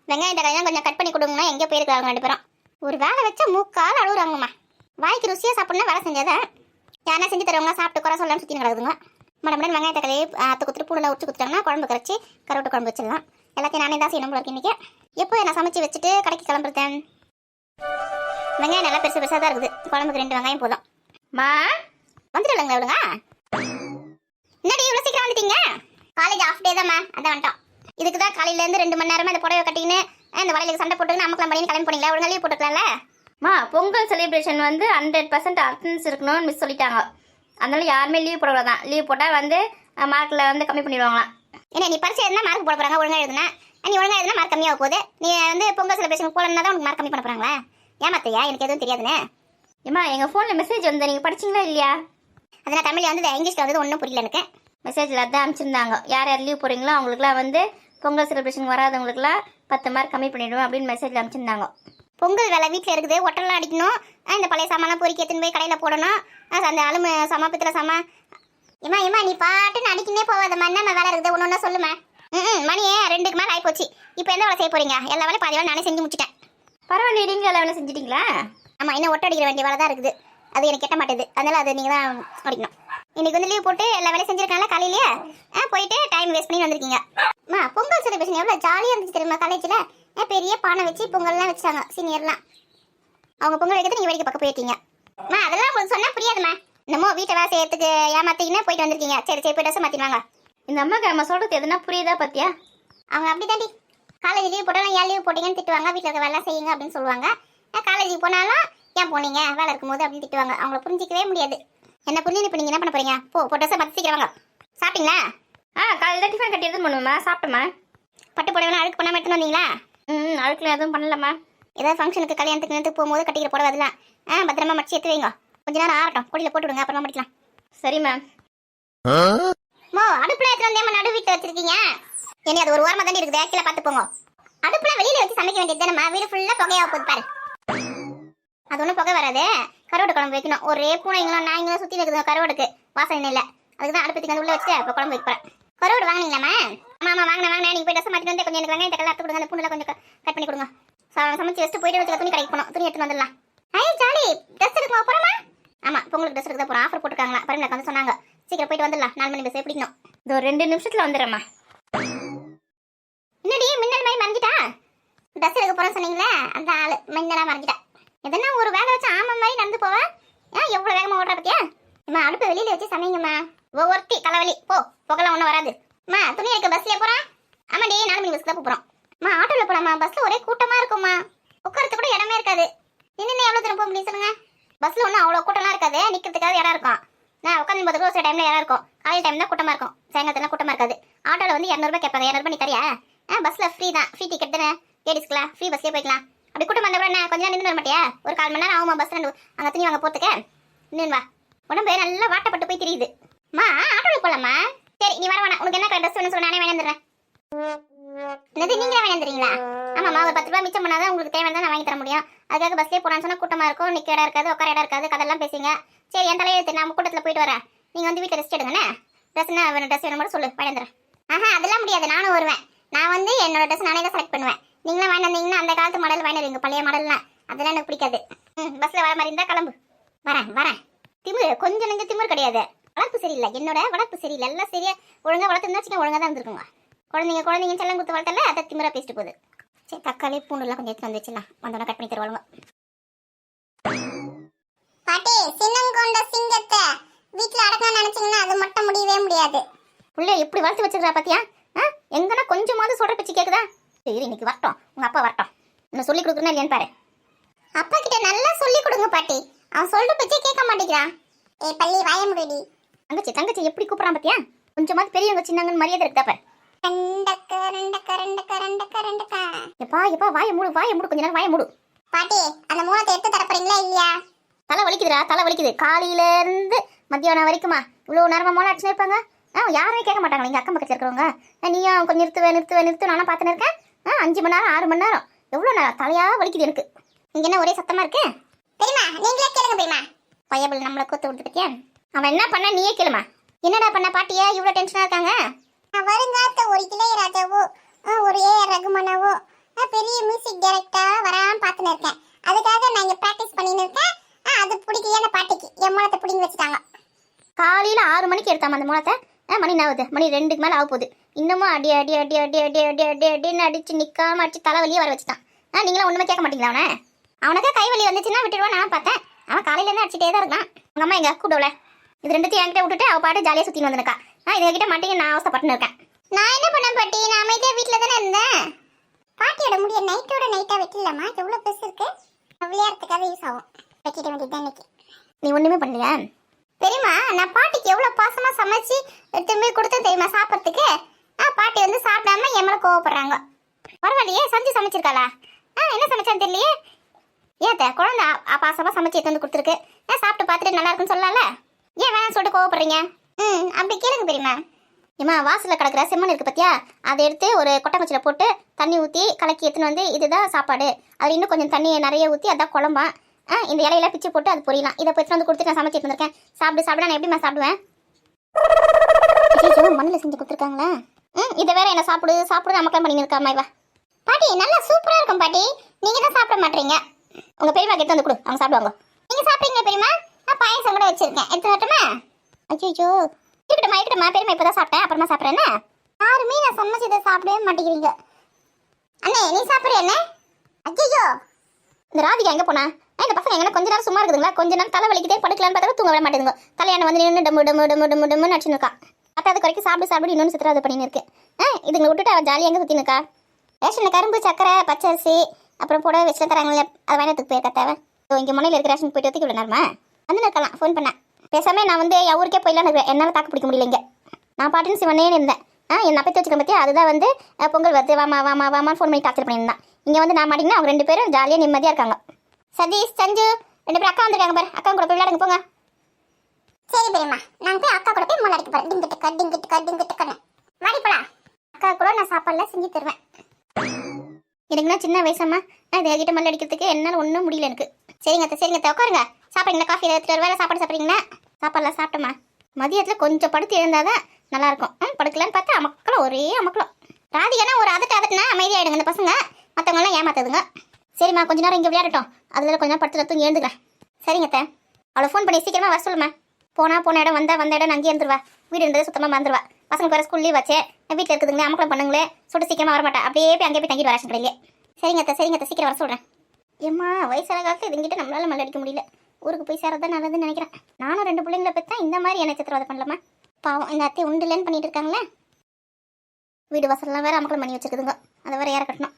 வெங்காயம் தக்காளிலாம் கொஞ்சம் கட் பண்ணி கொடுங்கன்னா எங்கே போயிருக்காங்க 2 பேரும். ஒரு வேலை வச்சா மூக்கால் அழுகுறாங்கம்மா. வாய்க்கு ருசியாக சாப்பிட்ணுன்னா வேலை செஞ்சாதான் யாரா செஞ்சு தருவாங்க. சாப்பிட்டு குறை சொல்லலாம்னு சுற்றி கிடக்குதுங்க. மடமடன் வெங்காயம் தக்காளி அத்தை குத்துட்டு பூடெல்லாம் உரிச்சு கொடுத்துட்டாங்கன்னா குழம்பு கரைச்சி கருவாட்டு குழம்பு வச்சிடலாம். எல்லாத்தையும் நானே தான் செய்யணும் போல இருக்கு இன்றைக்கி. எப்போ நான் சமைச்சு வச்சுட்டு கடைக்கு கிளம்புறேன். வெங்காயம் நல்லா பெருசு பெருசாக தான் இருக்குது. குழம்புக்கு 2 வெங்காயம் போதும். மா வந்துடலங்களா இவளுங்க? என்னடி இவ்வளோ சீக்கிரம் வந்துட்டீங்க? காலேஜ் ஆஃப் டே தான்மா, அதான் வந்துட்டோம். இதுக்கு தான் காலையிலேருந்து 2 மணி நேரமாக அந்த புடவை கட்டின்னு இந்த வலையில சண்டை போட்டுன்னு அம்மக்கெல்லாம் பண்ணி கிளம்பி போனீங்களா? ஒழுங்கா லீவ் போட்டுக்கலாம்ல? மா பொங்கல் செலிப்ரேஷன் வந்து 100% அட்டெண்டன்ஸ் இருக்கணும்னு மிஸ் சொல்லிட்டாங்க. அதனால யாருமே லீவ் போடக்கூடாதான். லீவ் போட்டால் வந்து மார்க்கில் வந்து கம்மி பண்ணிடுவாங்களாம். ஏன்னா நீ பரிசு எழுதுனா மார்க் போட போகிறாங்க. ஒழுங்கா எழுதுனா நீ ஒழுங்கா எழுதுனா மார்க் கம்மியாக போகுது. நீ வந்து பொங்கல் செலிப்ரேஷன் போலன்னா தான் உனக்கு மார்க் கம்மி பண்ண போகிறாங்களா? ஏமாத்தையா? எனக்கு எதுவும் தெரியாதுன்னு. ஏம்மா எங்கள் ஃபோனில் மெசேஜ் வந்து நீங்கள் படிச்சிங்களா இல்லையா? அது நான் தமிழில் வந்து இங்கிலீஷில் வந்து ஒன்றும் புரியல எனக்கு. மெசேஜில் அதான் அனுப்பிச்சிருந்தாங்க. யார் யார் லீவ் போகிறீங்களோ அவங்களுக்குலாம் வந்து பொங்கல் செலிப்ரேஷன் வராதவங்களுக்குலாம் 10 மார்க் கம்மி பண்ணிவிடுவோம் அப்படின்னு மெசேஜில் அனுப்பிச்சிருந்தாங்க. பொங்கல் வேலை வீட்டில் இருக்குது. ஒட்டலாம் அடிக்கணும். இந்த பழைய சாமான்லாம் பொறுக்கி எடுத்துன்னு போய் கடையில் போடணும். அந்த அலுமு சாமா பித்தளை சாமா. ஏமா நீ பாட்டுன்னு அடிக்கனே போகாதம்மா. என்ன வேலை இருக்குது ஒன்று ஒன்றா சொல்லுமா. மணியே 2க்கு மேலே ஆகிப்போச்சு. இப்போ எந்த வேலை செய்ய போகிறீங்க? எல்லா வேலையும் பாதி வேலை நானே செஞ்சு முடிச்சிட்டேன். பரவாயில்ல, நீங்கள் எல்லா வேலை செஞ்சிட்டிங்களா? ஆமாம், இன்னும் ஒட்ட அடிக்கிற வேண்டிய வேலை தான் இருக்குது. அது எனக்கு கெட்ட மாட்டேது. அதனால் அது நீங்கள் தான் அடிக்கணும். இன்றைக்கி வந்து லீவ் போட்டு எல்லா வேலையும் செஞ்சுருக்காங்களா காலையிலேயே? போயிட்டு டைம் வேஸ்ட் பண்ணி வந்திருக்கீங்க. பொங்கல் செலிப்ரேஷன் எவ்வளோ ஜாலியாக இருந்துச்சு தெரியுமா? காலேஜில் பெரிய பானை வச்சு பொங்கல்லாம் வச்சாங்க சீனியர்லாம். அவங்க பொங்கல் வைக்கிறது நீங்கள் வேடிக்கை பார்க்க போயிருக்கீங்க. அதெல்லாம் உங்களுக்கு சொன்னால் புரியாதுமா. என்னமோ வீட்டை வேலை செய்யறதுக்கு ஏமாத்திக்கின்னு போயிட்டு வந்திருக்கீங்க. சரி போய் ட்ரெஸ்ஸை மாற்றிடுவாங்க. இந்த அம்மாக்கு நம்ம சொல்கிறது எதுனா புரியுதா பார்த்தியா? அவங்க அப்படி தாண்டி காலேஜ் லீவ் போட்டாலும் ஏன் லீவ் போட்டீங்கன்னு திட்டுவாங்க. வீட்டில் இருக்க வேலை செய்யுங்க அப்படின்னு சொல்லுவாங்க. காலேஜுக்கு போனாலும் ஏன் போனீங்க வேலை இருக்கும்போது அப்படின்னு திட்டுவாங்க. அவங்கள புரிஞ்சிக்கவே முடியாது. என்ன புரிஞ்சு இப்போ நீங்கள் என்ன பண்ண போறீங்க? போ ட்ரெஸ்ஸை மாற்றி சீக்கிரம் வாங்க. சாப்பிட்டீங்களா? காலையில் டிஃபன் கட்டி எதுவும் பண்ணுவோம்மா. சாப்பிட்டோம்மா. பட்டு புடவை அழுக்கு பண்ணாமல் எடுத்துன்னு வந்தீங்களா? அழுக்கில் எதுவும் பண்ணலம்மா. ஏதாவது ஃபங்க்ஷனுக்கு கல்யாணத்துக்கு போகும்போது கட்டிக்கிற புடவை அதெல்லாம் பத்திரமா மடிச்சு எடுத்து வைங்க. கொஞ்ச நேரம் ஆறட்டும். கொடியில் போட்டு விடுங்க, அப்புறமா மடிக்கலாம். சரி மேம். அடுப்புல எடுத்து வந்தேன். நடு வீட்டில் வச்சிருக்கீங்க. ஏன்னா அது ஒரு ஓரமாக தாண்டி இருக்குது. கீழே பார்த்து போங்க. அடுப்புல வெளியில வச்சு சமைக்க வேண்டியது தானே. வீடு ஃபுல்லாக புகையாக போகுது பாரு. அது ஒன்றும் புகை வராது. கருவாடு குழம்பு வைக்கணும். ஒரே பூனைங்களும் நாய்ங்களும் சுற்றி இருக்குது கருவாடுக்கு. வாசனை இல்லை. அதுக்கு தான் அடுப்பத்துக்கு வந்து உள்ள வச்சுட்டு இப்போ குழம்பு வைக்கிறேன். கருவாடு வாங்கினீங்களாம்மா? ஆமாம் வாங்கினேன். நீங்கள் போய் ட்ரெஸ் மாற்றி வந்து கொஞ்சம் எனக்கு வெங்காயம் தக்காளி அறுத்து கொடுங்க. அந்த பூண்டெல்லாம் கொஞ்சம் கட் பண்ணி கொடுங்க. சமைச்சு வச்சுட்டு போயிட்டு வச்சுக்க. துணி கடைக்கு போகணும். துணி எடுத்துன்னு வந்துடலாம். ஜாலி. ட்ரெஸ் எடுக்க போகிறோமா? ஆமாம், பொங்கலுக்கு ட்ரெஸ் எடுக்க போகிறோம். ஆஃபர் போட்டுருக்காங்களா? பரவாயில்ல வந்து சொன்னாங்க. சீக்கிரம் போயிட்டு வந்துடலாம். 4 மணி பஸ் பிடிக்கணும். இதோ 2 நிமிஷத்தில் வந்துடுறேம்மா. என்னடி மின்னல் மாதிரி மறைஞ்சிட்டா? ட்ரெஸ் எடுக்க போகிறோன்னு சொன்னீங்களே அந்த ஆள் மின்னலாக மறைஞ்சிட்டா. எதனா ஒரு வேலை வச்சு ஆமை மாதிரி நடந்து போவேன். எவ்வளோ வேகமாக ஓடுற பத்தியா? அடுப்பு வெளியில் வச்சு சமைங்கம்மா. ஒவ்வொருத்தி தலைவலி. புகலாம் ஒன்றும் வராது. துணி எடுக்க பஸ்லேயே போகிறான். ஆமாடி 4 மணி பஸ்க்கு தான் போகிறோம். ஆட்டோவில் போகலாமா? பஸ்ஸில் ஒரே கூட்டமாக இருக்கும்மா. உட்காரத்துக்கு கூட இடமே இருக்காது. இன்னும் எவ்வளோ தூரம் போக முடியும் சொல்லுங்க? பஸ்ஸில் ஒன்றும் அவ்வளோ கூட்டம்லாம் இருக்காது. நிற்கிறதுக்காக இடம் இருக்கும். நான் உட்காந்து போது சில டைமில் இடம் இருக்கும். காலையில் டைம் தான் கூட்டமாக இருக்கும். சாயங்காலத்துலாம் கூட்டமாக இருக்காது. ஆட்டோவில் வந்து 200 கேட்பாங்க. 200 நீ தரியா? பஸ்ஸில் ஃப்ரீ தான். ஃப்ரீ டிக்கெட் தானே. லேடிஸ்க்குலாம் ஃப்ரீ பஸ்லேயே போய்க்கலாம். அப்படி கூட்டம் வந்த கூட என்ன கொஞ்சம் நின்று வர மாட்டியா? ஒரு 1/4 மணி நேரம் ஆகுமா பஸ் ஸ்டாண்டு அங்கே துணி வாங்க போகிறதுக்கு? நின்று வா. உடம்பு நல்லா வாட்டப்பட்டு போய் தெரியுது. ஆட்டோவில் போகலாமா? சரி நீ வர வேணாம். உனக்கு என்ன ட்ரெஸ் வேணும்னு சொல்லி நானே வேணாந்துடுறேன். என்னது நீங்களே வேணாந்துறீங்களா? ஆமாம்மா, ஒரு 10 ரூபா மிச்சம் பண்ணாதான் உங்களுக்கு தேவையான நான் வாங்கி தர முடியும். அதுக்காக பஸ்லேயே போகிறான்னு சொன்னால் கூட்டமாக இருக்கும். நிற்க இடம் இருக்காது, உட்கார இடம் இருக்காது, கதெல்லாம் பேசுங்க. சரி என் தலையெழுத்து. நான் கூட்டத்தில் போயிட்டு வரேன். நீங்கள் வந்து வீட்டில் ரெஸ்ட் எடுங்கண்ணே. ட்ரெஸ்னா வேணும். ட்ரெஸ் வேணும் மட்டும் சொல்லு, வாங்கிந்துறேன். அதெல்லாம் முடியாது. நானும் வருவேன். நான் வந்து என்னோட ட்ரெஸ் நானே தான் செலக்ட் பண்ணுவேன். நீங்களும் வாங்கினீங்கன்னா அந்த காலத்து மாடல் வாங்கிடுவீங்க. பழைய மாடல்லாம் அதெல்லாம் எனக்கு பிடிக்காது. பஸ்ஸில் வர மாதிரி இருந்தால் கிளம்பு. வரேன். திமிரு கொஞ்சம் நெஞ்ச திமிரு கிடையாது. வளர்ப்பு சரியில்லை. என்னோட வளர்ப்பு சரியில்லை. எல்லாம் சரியாக ஒழுங்காக வளர்த்துருந்தா வச்சுக்கோங்க. ஒழுங்காக தான் இருந்திருக்குங்க. குழந்தைங்க செல்லம் கொடுத்து வளர்த்தல அதை திமிரா பேசிட்டு போகுது. சரி தக்காளி பூண்டுலாம் கொஞ்சம் எடுத்து வந்து வச்சுலாம். வந்தோட கட் பண்ணி தருவாங்க. பாட்டி சின்னங்கொண்ட சிங்கத்தை வீட்டில் அடக்கணும்னு நினைச்சீங்கன்னா அது மட்டும் முடியவே முடியாது. புள்ள எப்படி வளர்த்து வச்சிருக்கா பாத்தியா? எங்கன்னா கொஞ்சமாவது சொல்ற பேச்சு கேக்குதா? சரி இன்னைக்கு வரட்டும். உங்க அப்பா வரட்டும். இன்னும் சொல்லி கொடுக்குறேன்னா இல்லையான்னு பாரு. அப்பா கிட்ட நல்லா சொல்லி கொடுங்க பாட்டி. அவன் சொல்ற பேச்சே கேட்க மாட்டேங்கிறான். பள்ளி வாய முடிடி. தங்கச்சி எப்படி கூப்பிடறான் பாத்தியா? கொஞ்சமாவது பெரியவங்க சின்னங்கன்னு மரியாதை இருக்குதா பாரு. எப்பா வாய மூடு கொஞ்ச நேரம் வாய மூடு. பாட்டி அந்த மூலத்தை எடுத்து தரப்பறீங்களா இல்லையா? தலை வலிக்குது. காலையில இருந்து மத்தியானம் வரைக்குமா இவ்வளவு நேரமா மோளம் அடிச்சுன்னு இருப்பாங்க. யாருமே கேட்க மாட்டாங்களா? இங்க அக்கம் பக்கத்துல இருக்கிறவங்க நீயும் கொஞ்சம் நிறுத்து நானும் பார்த்துன்னு இருக்கேன். 5 மணி நேரம் 6 மணி நேரம் எவ்வளவு நேரம் தலையா வலிக்குது எனக்கு. இங்க என்ன ஒரே சத்தமா இருக்கு? தெரியுமா? நீங்களே கேளுங்க தெரியுமா? பையபிள் நம்மளை கூத்து விட்டுக்கிட்டியா? அவன் என்ன பண்ண நீயே கேளுமா. என்னடா பண்ண பாட்டியா இவ்வளவு டென்ஷனா இருக்காங்க? வருங்காத்த ஒரு இளையராஜாவோ ஒரு ஏஆர் ரகுமானாவோ பெரிய மியூசிக் டைரக்டரா வரான்னு பார்த்துன்னு இருக்கேன். அதுக்காக நான் இங்க பிராக்டிஸ் பண்ணின்னு இருக்கேன். அது பிடிக்கலையான பாட்டிக்கு என் மூலத்தை பிடிங்கி வச்சுட்டாங்க. காலையில் 6 மணிக்கு எடுத்தாம அந்த மூலத்தை மணி நாவுது, மணி 2க்கு மேலே ஆக போகுது. இன்னமும் அடி அடி அடி அடி அடி அடி அடி அடின்னு அடிச்சு நிற்காம அடிச்சு தலைவலியே வர வச்சுட்டான். நீங்களும் ஒன்றுமே கேட்க மாட்டீங்களா அவனை? அவனுக்கு கைவலி வந்துச்சுன்னா விட்டுடுவான் நான் பார்த்தேன். அவன் காலையிலேருந்து அடிச்சுட்டே தான் இருக்கான். உங்கள் அம்மா எங்க கூடவுல இது ரெண்டுத்தையும் என்கிட்ட விட்டுட்டு அவள் பாட்டு ஜாலியாக சுற்றின்னு வந்துருக்கா. இதுகிட்ட மாட்டேங்க நான் அவசப்பட்டுன்னு இருக்கேன். நான் என்ன பண்ண பாட்டி, நான் அமைதியா வீட்டில் தானே இருந்தேன். பாட்டியோட முடிய நைட்டோட நைட்டாக வெட்டிடலாமா? எவ்வளோ பெருசு இருக்கு, விளையாடுறதுக்காக யூஸ் ஆகும். வெட்டிட வேண்டியது இன்னைக்கு. நீ ஒன்றுமே பண்ணலையா? தெரியுமா, நான் பாட்டிக்கு எவ்வளோ பாசமா சமைச்சு எடுத்துமே கொடுத்தேன் தெரியுமா சாப்பிட்றதுக்கு. பாட்டி வந்து சாப்பிடாம என் மேலே கோவப்படுறாங்க. பரவாயில்லையே, சஞ்சு சமைச்சிருக்காளா? என்ன சமைச்சான்னு தெரியலையே. ஏத்த குழந்தை பாசமா சமைச்சு எடுத்து வந்து கொடுத்துருக்கு. சாப்பிட்டு பார்த்துட்டு நல்லா இருக்குன்னு சொல்லலாம்ல. ஏன் வேணாம்னு சொல்லிட்டு கோவப்படுறீங்க? அப்படி கேளுங்க பெரியம்மா. ஏம்மா, வாசலில் கிடக்குற செம்மண் இருக்குது பார்த்தியா, அதை எடுத்து ஒரு கொட்டைக்குச்சியில் போட்டு தண்ணி ஊற்றி கலக்கி எடுத்துன்னு வந்து இதுதான் சாப்பாடு. அதில் இன்னும் கொஞ்சம் தண்ணியை நிறைய ஊற்றி அதான் குழம்பா. இந்த இலையெல்லாம் பிச்சு போட்டு அது பொரியலாம். இதை போய் வந்து கொடுத்து நான் சமைச்சு எடுத்துருக்கேன். சாப்பிட நான் எப்படிம்மா சாப்பிடுவேன்? மண்ணில் செஞ்சு கொடுத்துருக்காங்களா? இதை வேற என்ன சாப்பிடு நமக்கெல்லாம் பண்ணி இருக்காமா இவா. பாட்டி நல்லா சூப்பரா இருக்கும் பாட்டி. நீங்க தான் சாப்பிட மாட்டீங்க. உங்க பெரியமா எடுத்து வந்து கொடு, அவங்க சாப்பிடுவாங்க. நீங்க சாப்பிட்டீங்களா பெரியம்மா? நான் பாயசம் கூட வச்சிருக்கேன், எடுத்து வரட்டுமா? ஐயோ இருக்கட்டுமா பெரியமா இப்பதான் சாப்பிட்டேன், அப்புறமா சாப்பிட்றேன்னு. யாருமே நான் சமைச்சதை சாப்பிடவே மாட்டேங்கிறீங்க. அண்ணே நீ சாப்பிடுற என்ன? ஐயோ இந்த ராதிகா எங்க போனா? இந்த பசங்க எங்கன்னா கொஞ்ச நேரம் சும்மா இருக்குதுங்களா? கொஞ்ச நேரம் தலை வலிக்கிட்டே படுக்கலான்னு பார்த்தா தூங்க விட மாட்டேங்குங்க. தலையான வந்து நின்று டம்மு டம்மு டம்மு டம்மு டம்முன்னு அடிச்சுன்னு இருக்கா. அப்போ அது வரைக்கும் சாப்பிடு இன்னொன்று சித்திராது பண்ணின்னு இருக்கு. இதுங்களை விட்டுட்டு அவள் ஜாலியாக எங்கே சுற்றின்னு இருக்கா? ரேஷனில் கரும்பு சக்கரை பச்சரிசி அப்புறம் புடவை வச்சுல தராங்களே, அதை வாங்கினதுக்கு போயிருக்கா தேவை. இங்கே முனையில் இருக்கிற ரேஷனுக்கு போயிட்டு ஒத்துக்கி விட நேரமா வந்து இருக்கலாம். ஃபோன் பண்ணேன். பேசாம நான் வந்து ஊருக்கே போயிடலான்னு இருக்கேன். என்னால் தாக்கு பிடிக்க முடியல இங்கே. நான் பாட்டுன்னு சிவனே இருந்தேன். என் அப்பத்தை வச்சுக்க பற்றி அதுதான் வந்து பொங்கல் வருது வாமான்னு ஃபோன் பண்ணி டார்ச்சர் பண்ணியிருந்தான். இங்கே வந்து நான் மாட்டிங்கன்னா அவங்க 2 பேரும் ஜாலியாக நிம்மதியாக இருக்காங்க. சதீஷ் சஞ்சு 2 பேரும் அக்கா வந்துருக்காங்க பாரு. அக்கா கூட போய் விளையாடுங்க போங்க. சரி பெரியம்மா, நான் போய் அக்கா கூட போய் மூளை அடிக்க போறேன். டிங்கிட்டு மாடி போலாம். அக்கா கூட நான் சாப்பாடுலாம் செஞ்சு தருவேன். எனக்குன்னா சின்ன வயசம்மா இது கிட்ட மல்லி அடிக்கிறதுக்கு என்னால் ஒன்றும் முடியல எனக்கு. சரிங்க உட்காருங்க. சாப்பிடுங்களா? காஃபி எடுத்துகிட்டு வேறு சாப்பாடு சாப்பிட்றீங்களா? சாப்பாடுலாம் சாப்பிட்டோம்மா. மதியத்தில் கொஞ்சம் படுத்து எழுந்தாதான் நல்லாயிருக்கும். படுக்கலான்னு பார்த்தா அமக்களும் ஒரே அமக்களும். ராதிகானா ஒரு அதட்டுனா அமைதியாகிடுங்க இந்த பசங்க. மற்றவங்களாம் ஏமாத்துதுங்க. சரிம்மா கொஞ்ச நேரம் இங்கே விளையாடட்டும். அதில் கொஞ்ச நேரம் படுத்து தூங்கி எழுந்துக்கிறேன். சரிங்க அத்தை. அவளை ஃபோன் பண்ணி சீக்கிரமாக வர சொல்லுமா. போன இடம் வந்த இடம் அங்கேயே இருந்துருவா. வீடு இருந்தது சுத்தமாக மறந்துடுவா. பசங்க வேறு ஸ்கூல் லீவ் வச்சே வீட்டில் இருக்குதுங்க. அமக்களும் பண்ணுங்களே சொல்லிட்டு சீக்கிரமாக வரமாட்டா. அப்படியே போய் அங்கேயே போய் தங்கிட்டு வரேன் கடையிலே. சரிங்க அத்தை சீக்கிரம் வர சொல்கிறேன். ஏம்மா வயசான காலத்தில் இதுங்கிட்ட நம்மளால மல்ல அடிக்க முடியல. ஊருக்கு போய் சேரதான் நல்லதுன்னு நினைக்கிறேன். நானும் 2 பிள்ளைங்களை பற்றி இந்த மாதிரி என்ன சித்திரவதை பண்ணலாமா? பாவம் இந்த அத்தை உண்டுலன்னு பண்ணிட்டு இருக்காங்களே. வீடு வசல்லாம் வேறு அமக்களும் பண்ணி வச்சுருக்குதுங்க. அதை வேறு யாரை கட்டணும்.